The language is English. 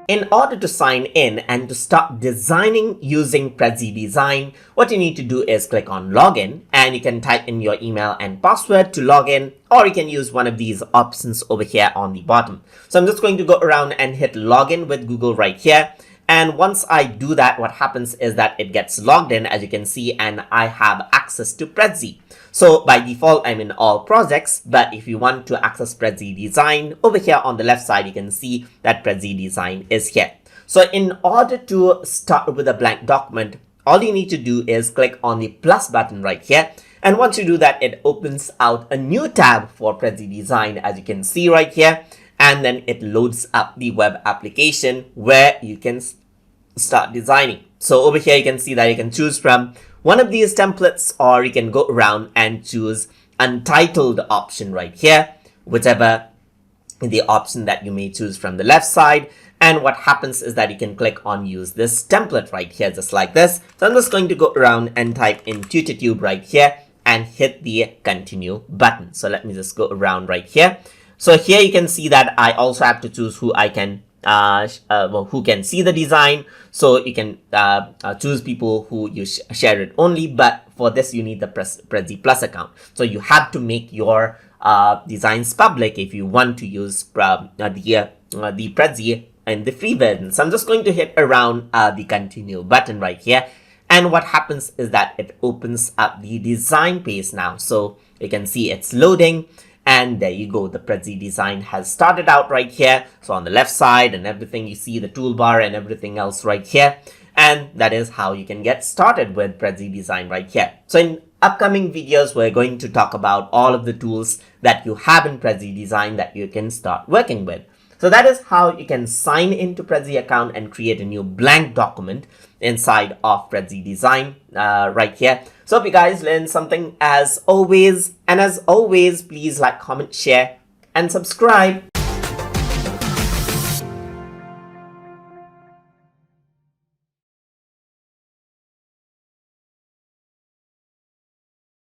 in order to sign in and to start designing using Prezi Design, what you need to do is click on login, and you can type in your email and password to log in, or you can use one of these options over here on the bottom. So I'm just going to go around and hit login with Google right here. And once I do that, what happens is that it gets logged in, as you can see, and I have access to Prezi. So by default, I'm in all projects, but if you want to access Prezi Design, over here on the left side, you can see that Prezi Design is here. So in order to start with a blank document, all you need to do is click on the plus button right here. And once you do that, it opens out a new tab for Prezi Design, as you can see right here. And then it loads up the web application where you can start designing. So over here, you can see that you can choose from one of these templates, or you can go around and choose untitled option right here, whichever the option that you may choose from the left side. And what happens is that you can click on use this template right here, just like this. So I'm just going to go around and type in TutorTube right here and hit the continue button. So let me just go around right here. So here you can see that I also have to choose who I can who can see the design. So you can choose people who you share it only, but for this you need the Prezi Plus account. So you have to make your designs public if you want to use the Prezi in the free version. So I'm just going to hit around the continue button right here. And what happens is that it opens up the design page now. So you can see it's loading. And there you go, the Prezi Design has started out right here. So on the left side and everything, you see the toolbar and everything else right here. And that is how you can get started with Prezi Design right here. So in upcoming videos, we're going to talk about all of the tools that you have in Prezi Design that you can start working with. So that is how you can sign into Prezi account and create a new blank document inside of Prezi Design right here. So hope you guys learned something as always. And as always, please like, comment, share, and subscribe.